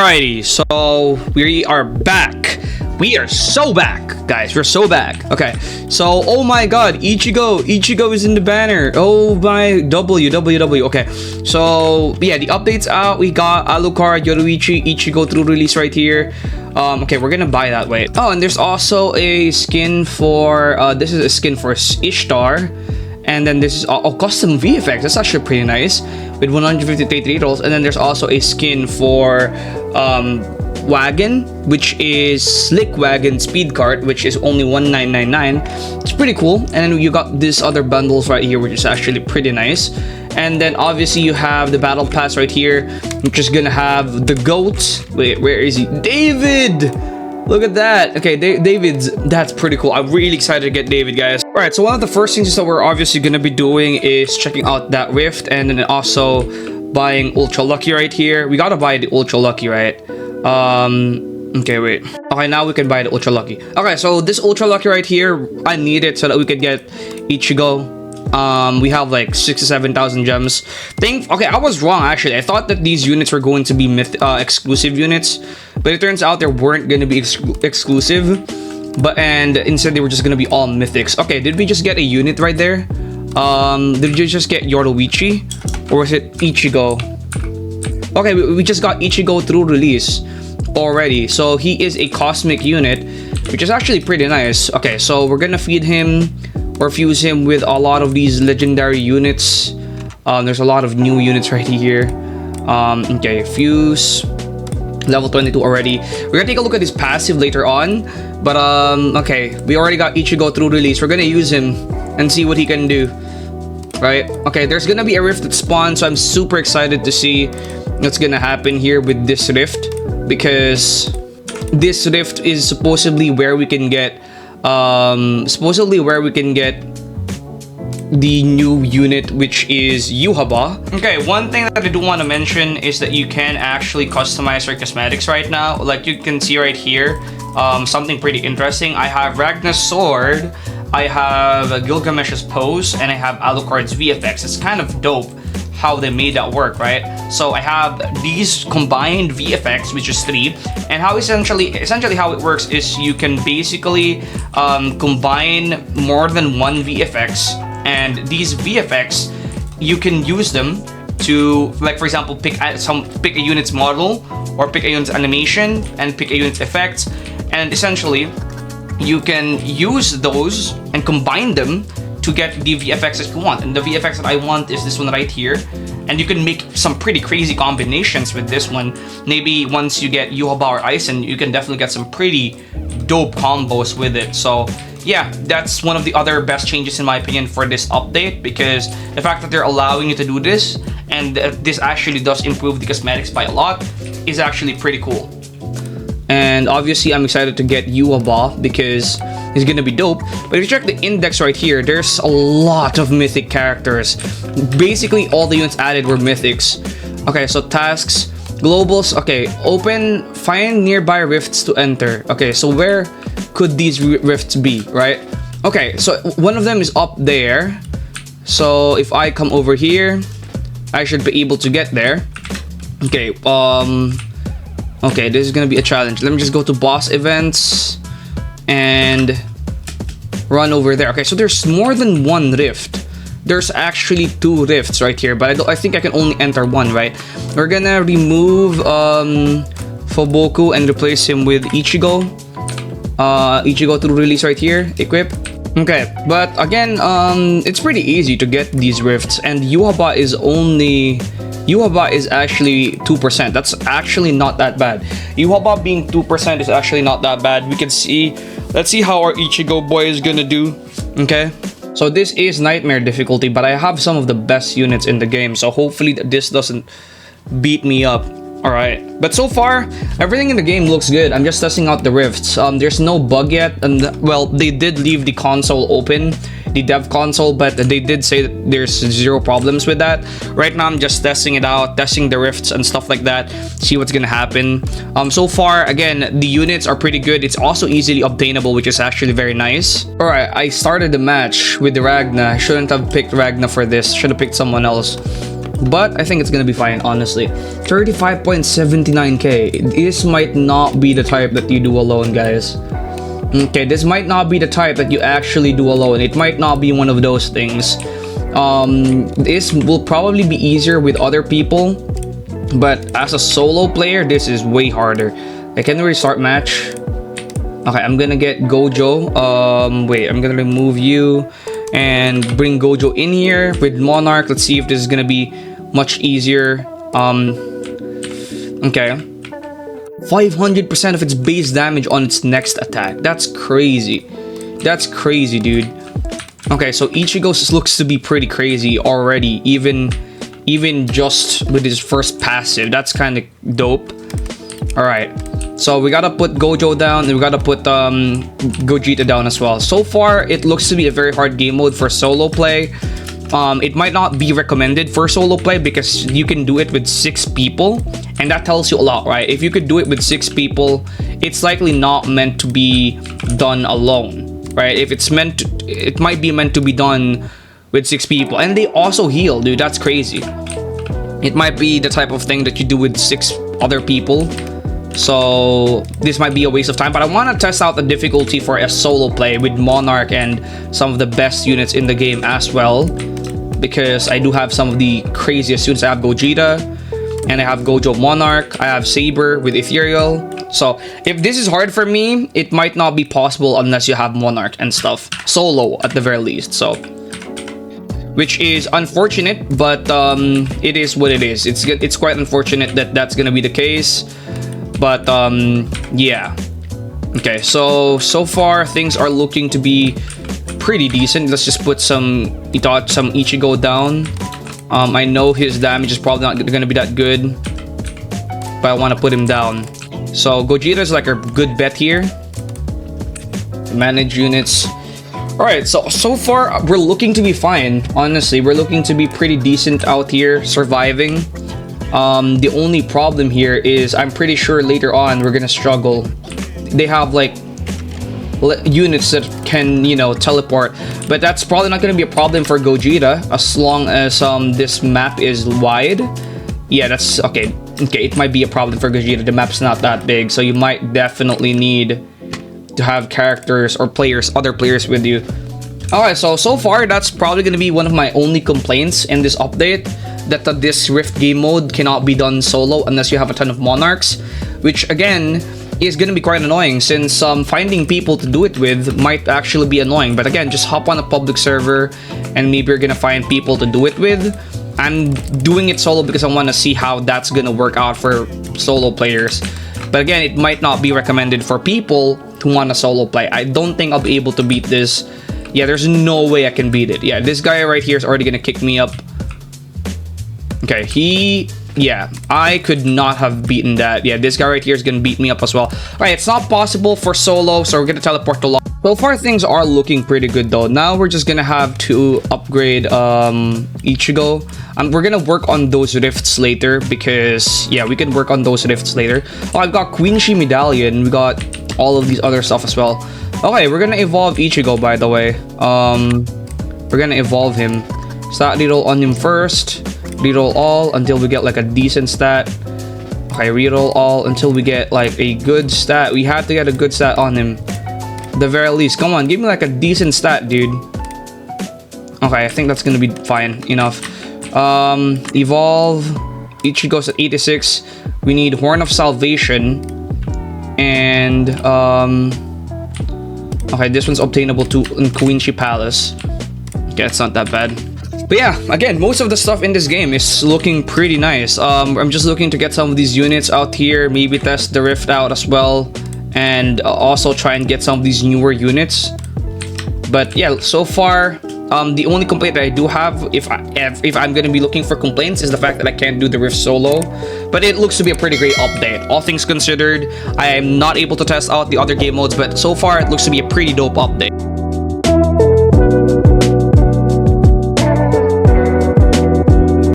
Alrighty, so we are back. We are so back, guys. We're so back. Okay, so oh my god, Ichigo is in the banner. Oh my W. Okay, so yeah, the update's out. We got Alucard, Yoruichi, Ichigo through release right here. Okay, we're gonna buy that way. Oh, and there's also a skin for this is a skin for Ishtar. And then this is custom VFX. That's actually pretty nice with 153 rolls. And then there's also a skin for Wagon, which is Slick Wagon Speed Cart, which is only 1999. It's pretty cool. And then you got these other bundles right here, which is actually pretty nice. And then obviously you have the battle pass right here, which is gonna have the goat. Wait, where is he? David! Look at that. Okay, that's pretty cool. I'm really excited to get David, guys. All right, so one of the first things that we're obviously going to be doing is checking out that Rift and then also buying Ultra Lucky right here. We got to buy the Ultra Lucky, right? Okay, wait. Okay, now we can buy the Ultra Lucky. Okay, so this Ultra Lucky right here, I need it so that we could get Ichigo. We have like 67,000 gems. Okay, I was wrong actually. I thought that these units were going to be exclusive units, but it turns out they weren't going to be exclusive. And instead they were just going to be all mythics. Okay, did we just get a unit right there? Did you just get Yoruichi, or was it Ichigo? Okay, we just got Ichigo through release already. So he is a cosmic unit, which is actually pretty nice. Okay, so we're gonna feed him or fuse him with a lot of these legendary units. There's a lot of new units right here. Okay, fuse level 22 already. We're gonna take a look at his passive later on, but okay, we already got Ichigo through release. We're gonna use him and see what he can do, right? Okay, there's gonna be a rift that spawns, so I'm super excited to see what's gonna happen here with this rift, because this rift is supposedly where we can get the new unit, which is Yuhaba. Okay, one thing that I do want to mention is that you can actually customize your cosmetics right now. Like you can see right here, something pretty interesting. I have Ragnar's sword, I have Gilgamesh's pose, and I have Alucard's VFX. It's kind of dope how they made that work, right? So I have these combined VFX, which is 3, and how essentially how it works is you can basically combine more than one VFX, and these VFX you can use them to, like for example, pick a unit's model or pick a unit's animation and pick a unit's effects, and essentially you can use those and combine them to get the VFX that you want. And the VFX that I want is this one right here. And you can make some pretty crazy combinations with this one. Maybe once you get Yuhaba or Aizen, you can definitely get some pretty dope combos with it. So yeah, that's one of the other best changes in my opinion for this update, because the fact that they're allowing you to do this, and this actually does improve the cosmetics by a lot, is actually pretty cool. And obviously I'm excited to get Yuhaba because he's gonna be dope. But if you check the index right here, there's a lot of mythic characters. Basically all the units added were mythics. Okay, so tasks, globals. Okay, find nearby rifts to enter. Okay, so where could these rifts be, right? Okay, so one of them is up there. So if I come over here, I should be able to get there. Okay, okay, this is gonna be a challenge. Let me just go to boss events and run over there. Okay, so there's more than one rift. There's actually 2 rifts right here, but I think I can only enter one, right? We're gonna remove Fuboku and replace him with Ichigo. Ichigo through release right here. Equip. Okay, but again, it's pretty easy to get these rifts, and Yuhaba is actually 2%. That's actually not that bad. Yuhaba being 2% is actually not that bad. We can see, let's see how our Ichigo boy is gonna do. Okay, so this is nightmare difficulty, but I have some of the best units in the game, so hopefully this doesn't beat me up. Alright, but so far everything in the game looks good. I'm just testing out the rifts. There's no bug yet, and well, they did leave the console open, the dev console, but they did say that there's 0 problems with that. Right now I'm just testing it out, testing the rifts and stuff like that, see what's gonna happen. So far, again, the units are pretty good. It's also easily obtainable, which is actually very nice. Alright, I started the match with the Ragna. I shouldn't have picked Ragna for this, should have picked someone else. but I think it's gonna be fine, honestly. 35.79k. This might not be the type that you do alone, guys. Okay, this might not be the type that you actually do alone. It might not be one of those things. This will probably be easier with other people, but as a solo player, this is way harder. I can restart match. Okay, I'm gonna get Gojo. Wait, I'm gonna remove you and bring Gojo in here with Monarch. Let's see if this is gonna be much easier. Okay. 500% of its base damage on its next attack. That's crazy. That's crazy, dude. Okay, so Ichigo looks to be pretty crazy already, even just with his first passive. That's kind of dope. All right. So we gotta put Gojo down, and we gotta put Gogeta down as well. So far, it looks to be a very hard game mode for solo play. It might not be recommended for solo play because you can do it with 6 people, and that tells you a lot, right? If you could do it with 6 people, it's likely not meant to be done alone, right? If it's meant to, it might be meant to be done with 6 people, and they also heal, dude. That's crazy. It might be the type of thing that you do with 6 other people. So this might be a waste of time, but I want to test out the difficulty for a solo play with Monarch and some of the best units in the game as well, because I do have some of the craziest units. I have Gogeta, and I have Gojo Monarch. I have Saber with Ethereal. So if this is hard for me, it might not be possible unless you have Monarch and stuff solo at the very least. So, which is unfortunate, but it is what it is. It's quite unfortunate that that's gonna be the case. But yeah. Okay, so far things are looking to be pretty decent. Let's just put some Ichigo down. I know his damage is probably not gonna be that good, but I want to put him down. So Gogeta is like a good bet here. Manage units. All right, so far we're looking to be fine. Honestly, we're looking to be pretty decent out here, surviving. The only problem here is I'm pretty sure later on we're gonna struggle. They have like units that can, you know, teleport, but that's probably not gonna be a problem for Gogeta as long as this map is wide. Yeah, that's okay. Okay, it might be a problem for Gogeta. The map's not that big, so you might definitely need to have characters or other players with you. Alright, so far that's probably gonna be one of my only complaints in this update, that this Rift game mode cannot be done solo unless you have a ton of Monarchs, which again is gonna be quite annoying since finding people to do it with might actually be annoying. But again, just hop on a public server and maybe you're gonna find people to do it with. I'm doing it solo because I want to see how that's gonna work out for solo players. But again, it might not be recommended for people who want to solo play. I don't think I'll be able to beat this. Yeah, there's no way I can beat it. Yeah, this guy right here is already gonna kick me up. Okay, yeah, I could not have beaten that. Yeah, this guy right here is gonna beat me up as well. All right, it's not possible for solo, so we're gonna teleport to lock. So far, things are looking pretty good though. Now we're just gonna have to upgrade Ichigo. We're gonna work on those rifts later because, yeah, we can work on those rifts later. Oh, I've got Queen Shi Medallion. We got all of these other stuff as well. Okay, we're gonna evolve Ichigo, by the way. We're gonna evolve him. Stat reroll on him first. Reroll all until we get like a decent stat. Okay, reroll all until we get like a good stat. We have to get a good stat on him. At the very least. Come on, give me like a decent stat, dude. Okay, I think that's gonna be fine enough. Evolve. Ichigo's at 86. We need Horn of Salvation. And okay, this one's obtainable too in Queen Shi Palace. Okay, it's not that bad. But yeah, again, most of the stuff in this game is looking pretty nice. I'm just looking to get some of these units out here, maybe test the Rift out as well, and also try and get some of these newer units. But yeah, so far, the only complaint that I do have, if I'm gonna be looking for complaints, is the fact that I can't do the Rift solo. But it looks to be a pretty great update. All things considered, I am not able to test out the other game modes, but so far it looks to be a pretty dope update.